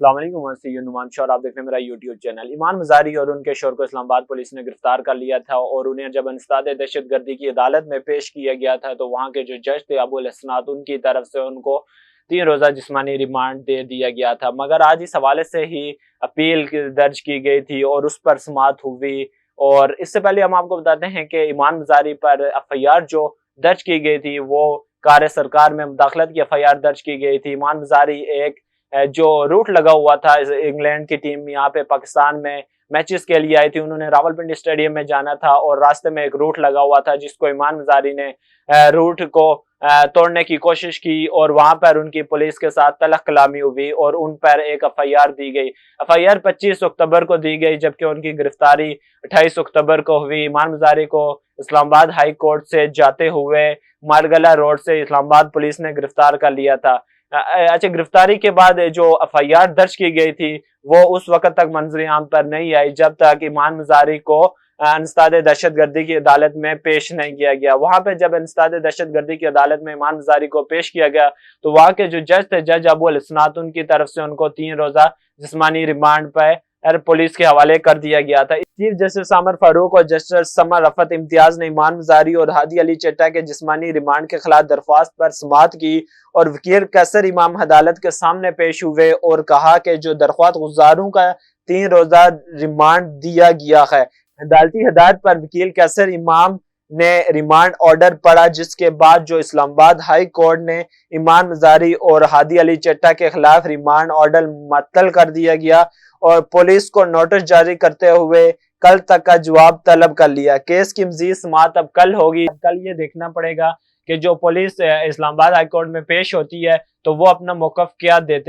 السلام علیکم، میں سید نعمان شاہ اور آپ دیکھ رہے ہیں میرا یوٹیوب چینل۔ ایمان مزاری اور ان کے شوہر کو اسلام آباد پولیس نے گرفتار کر لیا تھا اور انہیں جب انسداد دہشت گردی کی عدالت میں پیش کیا گیا تھا تو وہاں کے جو جج تھے ابو الحسنات، ان کی طرف سے ان کو 3 روزہ جسمانی ریمانڈ دے دیا گیا تھا، مگر آج اس حوالے سے ہی اپیل درج کی گئی تھی اور اس پر سماعت ہوئی۔ اور اس سے پہلے ہم آپ کو بتاتے ہیں کہ ایمان مزاری پر FIR جو درج کی گئی تھی وہ کار سرکار میں مداخلت کی FIR درج کی گئی تھی۔ ایمان مزاری ایک جو روٹ لگا ہوا تھا انگلینڈ کی ٹیم یہاں پہ پاکستان میں میچز کے لیے آئی تھی، انہوں نے راولپنڈی اسٹیڈیم میں جانا تھا اور راستے میں ایک روٹ لگا ہوا تھا جس کو ایمان مزاری نے روٹ کو توڑنے کی کوشش کی اور وہاں پر ان کی پولیس کے ساتھ تلخ کلامی ہوئی اور ان پر ایک FIR دی گئی۔ FIR 25 اکتوبر کو دی گئی جبکہ ان کی گرفتاری 28 اکتوبر کو ہوئی۔ ایمان مزاری کو اسلام آباد ہائی کورٹ سے جاتے ہوئے مارگلہ روڈ سے اسلام آباد پولیس نے گرفتار کر لیا تھا۔ اچھا، گرفتاری کے بعد جو FIR درج کی گئی تھی وہ اس وقت تک منظر عام پر نہیں آئی جب تک ایمان مزاری کو انسداد دہشت گردی کی عدالت میں پیش نہیں کیا گیا۔ وہاں پہ جب انسداد دہشت گردی کی عدالت میں ایمان مزاری کو پیش کیا گیا تو وہاں کے جو جج تھے، جج ابو الحسنات، ان کی طرف سے ان کو 3 روزہ جسمانی ریمانڈ پہ پولیس کے حوالے کر دیا گیا تھا۔ چیف جسٹس عامر فاروق اور جسٹس سمر رفعت امتیاز نے ایمان مزاری اور ہادی علی چٹا کے جسمانی ریمانڈ کے خلاف درخواست پر سماعت کی اور وکیل قیصر امام عدالت کے سامنے پیش ہوئے اور کہا کہ جو درخواست گزاروں کا 3 روزہ ریمانڈ دیا گیا ہے، عدالتی ہدایت پر وکیل قیصر امام نے ریمانڈ آرڈر پڑھا، جس کے بعد جو اسلام آباد ہائی کورٹ نے ایمان مزاری اور ہادی علی چٹا کے خلاف ریمانڈ آرڈر معطل کر دیا گیا اور پولیس کو نوٹس جاری کرتے ہوئے کل تک کا جواب طلب کر لیا۔ کیس کی مزید سماعت اب کل ہوگی۔ کل یہ دیکھنا پڑے گا کہ جو پولیس اسلام آباد ہائی کورٹ میں پیش ہوتی ہے تو وہ اپنا موقف کیا دیتے ہیں۔